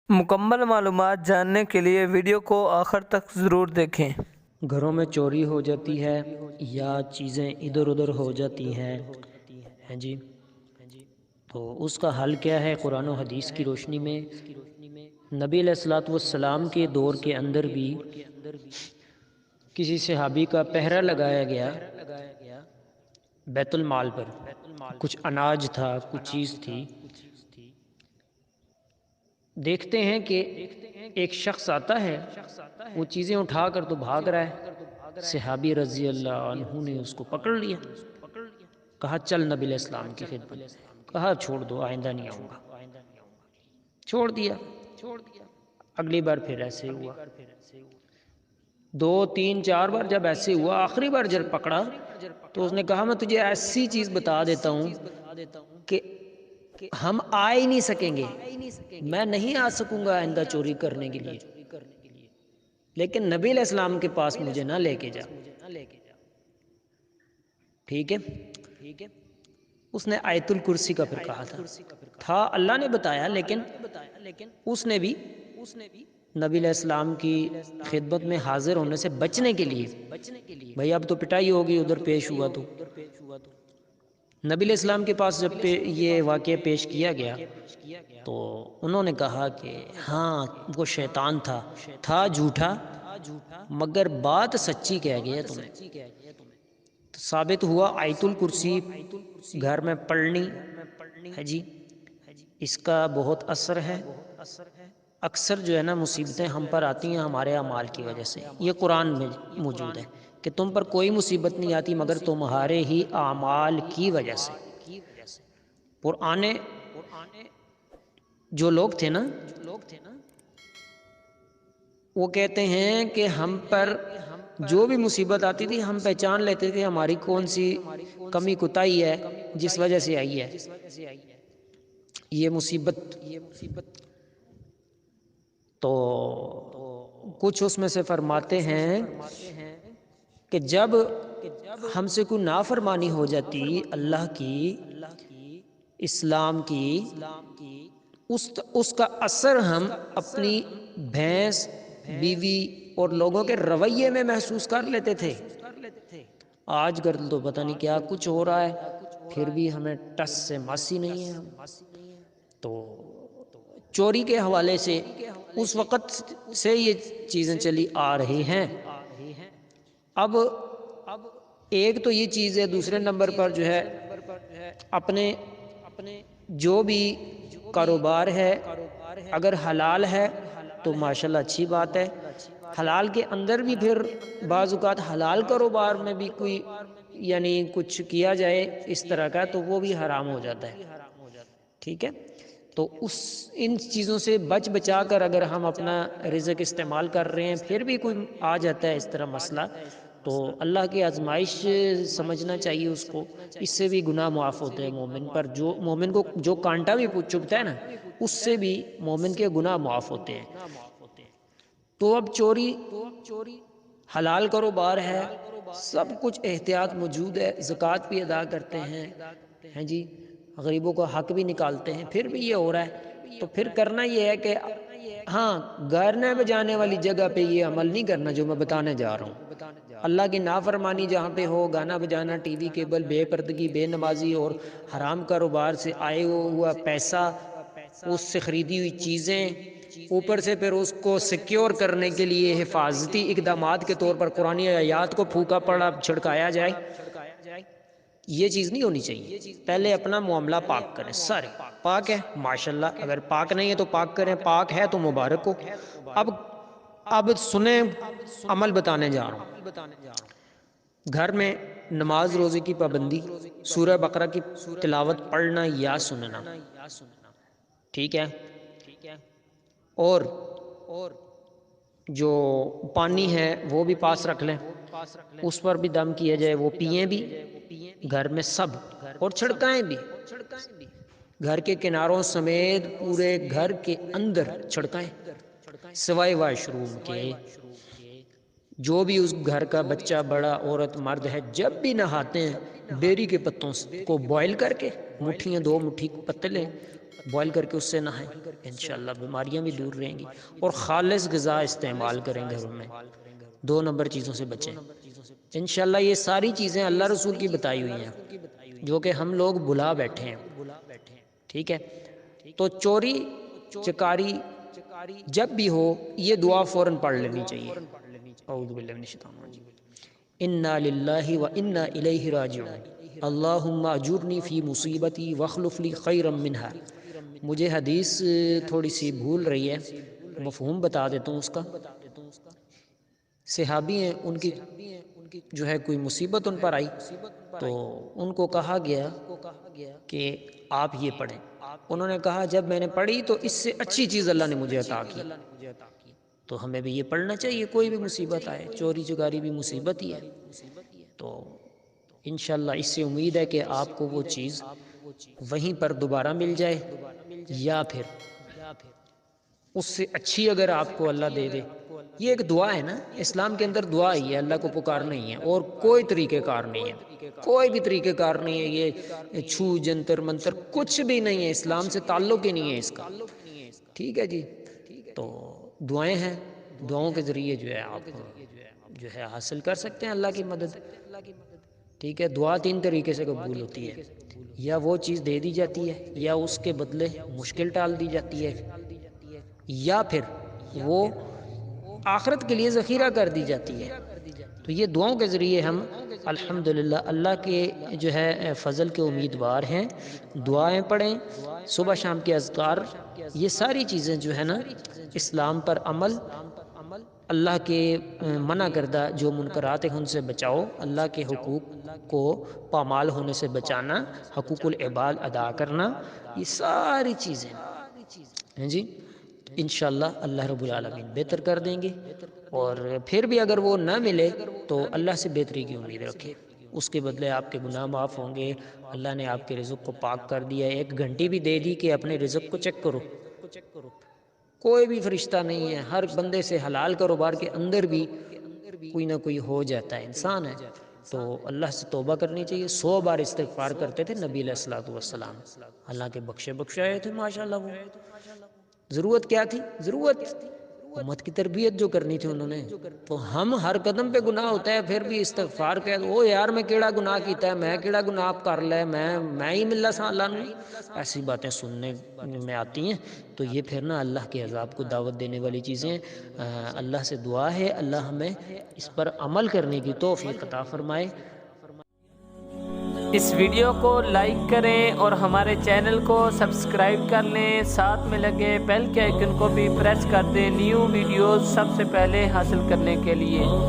مکمل معلومات جاننے کے لیے ویڈیو کو آخر تک ضرور دیکھیں۔ گھروں میں چوری ہو جاتی ہے یا چیزیں ادھر ادھر ہو جاتی ہیں جی، تو اس کا حل کیا ہے؟ قرآن و حدیث کی روشنی میں نبی علیہ الصلوۃ والسلام کے دور کے اندر بھی کسی صحابی کا پہرہ لگایا گیا بیت المال پر، کچھ اناج تھا، کچھ چیز تھی۔ دیکھتے ہیں کہ ایک شخص آتا ہے، وہ چیزیں اٹھا کر تو بھاگ رہا ہے۔ صحابی رضی اللہ عنہ نے اس کو پکڑ لیا، کہا چل نبی علیہ السلام کی خدمت، کہا چھوڑ دو، آئندہ نہیں آؤں گا، چھوڑ دیا۔ اگلی بار پھر ایسے ہوا، 2 3 4 بار جب ایسے ہوا، آخری بار جب پکڑا تو اس نے کہا میں تجھے ایسی چیز بتا دیتا ہوں کہ ہم آ ہی نہیں سکیں گے، میں نہیں آ سکوں گا آئندہ چوری کرنے کے لیے، لیکن نبی علیہ السلام کے پاس مجھے نہ لے کے جا، ٹھیک ہے؟ اس نے آیت الکرسی کا پھر کہا تھا اللہ نے بتایا، لیکن اس نے بھی نبی علیہ السلام کی خدمت میں حاضر ہونے سے بچنے کے لیے، بھئی اب تو پٹائی ہوگی ادھر پیش ہوا تو نبی علیہ السلام کے پاس جب یہ واقعہ پیش کیا گیا تو انہوں نے کہا کہ ہاں وہ شیطان تھا جھوٹا، مگر بات سچی کہہ گیا تمہیں۔ تو ثابت ہوا آیت الکرسی گھر میں پڑھنی ہے جی، اس کا بہت اثر ہے۔ اکثر جو ہے نا مصیبتیں ہم پر آتی ہیں ہمارے اعمال کی وجہ سے، یہ قرآن میں موجود ہے کہ تم پر کوئی مصیبت نہیں آتی مگر تمہارے ہی اعمال کی وجہ سے۔ پرانے جو لوگ تھے نا وہ کہتے ہیں کہ ہم پر جو بھی مصیبت آتی تھی ہم پہچان لیتے تھے ہماری کون سی کمی کوتاہی ہے جس وجہ سے آئی ہے یہ مصیبت۔ تو کچھ اس میں سے فرماتے ہیں کہ جب ہم سے کوئی نافرمانی ہو جاتی اللہ کی، اسلام کی، اس کا اثر ہم اپنی بھینس، بیوی اور لوگوں کے رویے میں محسوس کر لیتے تھے۔ آج کل تو پتہ نہیں کیا کچھ ہو رہا ہے، پھر بھی ہمیں ٹس سے مس ہی نہیں ہے۔ تو چوری کے حوالے سے اس وقت سے یہ چیزیں چلی آ رہی ہیں۔ اب ایک تو یہ چیز ہے، دوسرے نمبر پر جو ہے اپنے جو بھی کاروبار ہے اگر حلال ہے تو ماشاءاللہ اچھی بات ہے، حلال کے اندر بھی پھر بعض اوقات حلال کاروبار میں بھی کوئی یعنی کچھ کیا جائے اس طرح کا تو وہ بھی حرام ہو جاتا ہے، ٹھیک ہے؟ تو ان چیزوں سے بچا کر اگر ہم اپنا رزق استعمال کر رہے ہیں پھر بھی کوئی آ جاتا ہے اس طرح مسئلہ تو اللہ کی آزمائش سمجھنا چاہیے اس کو، اس سے بھی گناہ معاف ہوتے ہیں مومن پر، جو مومن کو جو کانٹا بھی چبھتا ہے نا اس سے بھی مومن کے گناہ معاف ہوتے ہیں۔ تو اب چوری حلال کاروبار ہے، سب کچھ احتیاط موجود ہے، زکوٰۃ بھی ادا کرتے ہیں جی، غریبوں کا حق بھی نکالتے ہیں، پھر بھی یہ ہو رہا ہے۔ تو پھر کرنا یہ ہے کہ ہاں گانے بجانے والی جگہ پہ یہ عمل نہیں کرنا جو میں بتانے جا رہا ہوں۔ اللہ کی نافرمانی جہاں پہ ہو، گانا بجانا، ٹی وی کیبل، بے پردگی، بے نمازی اور حرام کاروبار سے آئے ہوا پیسہ، اس سے خریدی ہوئی چیزیں، اوپر سے پھر اس کو سیکیور کرنے کے لیے حفاظتی اقدامات کے طور پر قرآن آیات کو پھونکا پڑا چھڑکایا جائے، یہ چیز نہیں ہونی چاہیے۔ پہلے اپنا معاملہ پاک کریں، سارے پاک ہے ماشاءاللہ، اگر پاک نہیں ہے تو پاک کریں، پاک ہے تو مبارک ہو۔ اب سنیں، عمل بتانے جا رہا ہوں۔ گھر میں نماز روزے کی پابندی، سورہ بقرہ کی تلاوت پڑھنا یا سننا، ٹھیک ہے؟ اور جو پانی ہے وہ بھی پاس رکھ لیں، اس پر بھی دم کیا جائے، وہ پئیں بھی گھر میں سب، اور چھڑکائیں بھی گھر کے کناروں سمیت پورے گھر کے اندر چھڑکائیں، سوائے واش روم کے۔ جو بھی اس گھر کا بچہ، بڑا، عورت، مرد ہے جب بھی نہاتے ہیں بیری کے پتوں کو بوائل کر کے مٹھیاں 2 مٹھی پتے لیں، بوائل کر کے اس سے نہائیں، انشاءاللہ بیماریاں بھی دور رہیں گی۔ اور خالص غذا استعمال کریں گھروں میں، 2 نمبر چیزوں سے بچیں۔ انشاءاللہ یہ ساری چیزیں اللہ رسول کی بتائی ہوئی ہیں جو کہ ہم لوگ بھلا بیٹھے ہیں، ٹھیک ہے؟ تو چوری چکاری جب بھی ہو یہ دعا فوراً پڑھ لینی چاہیے، اعوذ باللہ من الشیطان الرجیم، انا للہ و انا الیہ راجعون، اللہم اجرنی فی مصیبتی واخلف لی خیرا منہا۔ مجھے حدیث تھوڑی سی بھول رہی ہے، مفہوم بتا دیتا ہوں اس کا۔ صحابی ہیں، ان کی جو ہے کوئی مصیبت ان پر آئی تو ان کو کہا گیا کہ آپ یہ پڑھیں۔ انہوں نے کہا جب میں نے پڑھی تو اس سے اچھی چیز اللہ نے مجھے عطا کی۔ تو ہمیں بھی یہ پڑھنا چاہیے، کوئی بھی مصیبت آئے، چوری چکاری بھی مصیبت ہی ہے، تو انشاءاللہ اس سے امید ہے کہ آپ کو وہ چیز وہیں پر دوبارہ مل جائے، یا پھر اس سے اچھی اگر آپ کو اللہ دے دے۔ یہ ایک دعا ہے نا، اسلام کے اندر دعا ہی ہے، اللہ کو پکارنا ہی ہے، اور کوئی طریقہ کار نہیں ہے، کوئی بھی طریقہ کار نہیں ہے، یہ چھو جنتر منتر کچھ بھی نہیں ہے، اسلام سے تعلق ہی نہیں ہے اس کا، ٹھیک ہے جی؟ تو دعائیں ہیں، دعاؤں کے ذریعے جو ہے آپ جو ہے حاصل کر سکتے ہیں اللہ کی مدد، ٹھیک ہے؟ دعا 3 طریقے سے قبول ہوتی ہے، یا وہ چیز دے دی جاتی ہے، یا اس کے بدلے مشکل ٹال دی جاتی ہے، یا پھر وہ آخرت کے لیے ذخیرہ کر دی جاتی ہے۔ تو یہ دعاؤں کے ذریعے ہم الحمدللہ اللہ کے جو ہے فضل کے امیدوار ہیں۔ دعائیں پڑھیں، صبح شام کے اذکار، یہ ساری چیزیں جو ہے نا، اسلام پر عمل، اللہ کے منع کردہ جو منکرات ہیں ان سے بچاؤ، اللہ کے حقوق کو پامال ہونے سے بچانا، حقوق العباد ادا کرنا، یہ ساری چیزیں ہیں جی، انشاءاللہ اللہ رب العالمین بہتر کر دیں گے۔ اور پھر بھی اگر وہ نہ ملے تو اللہ سے بہتری کی امید رکھیں، اس کے بدلے آپ کے گناہ معاف ہوں گے، اللہ نے آپ کے رزق کو پاک کر دیا، 1 گھنٹی بھی دے دی کہ اپنے رزق کو چیک کرو، کوئی بھی فرشتہ نہیں ہے، ہر بندے سے حلال کاروبار کے اندر بھی کوئی نہ کوئی ہو جاتا ہے، انسان ہے، تو اللہ سے توبہ کرنی چاہیے۔ 100 بار استغفار کرتے تھے نبی علیہ الصلوۃ والسلام، اللہ کے بخشے تھے ماشاءاللہ۔ وہ ضرورت کیا تھی؟ ضرورت امت کی تربیت جو کرنی تھی انہوں نے، تو ہم ہر قدم پہ گناہ ہوتا ہے پھر بھی استغفار کہہ دو، او یار میں کیڑا گناہ کیتا ہے، میں کیڑا گناہ کر لے، میں ہی ملا سا اللہ نے، ایسی باتیں سننے میں آتی ہیں۔ تو یہ پھر نا اللہ کے عذاب کو دعوت دینے والی چیزیں، اللہ سے دعا ہے اللہ ہمیں اس پر عمل کرنے کی توفیق عطا فرمائے۔ اس ویڈیو کو لائک کریں اور ہمارے چینل کو سبسکرائب کر لیں، ساتھ میں لگے بیل کے آئیکن کو بھی پریس کر دیں نیو ویڈیوز سب سے پہلے حاصل کرنے کے لیے۔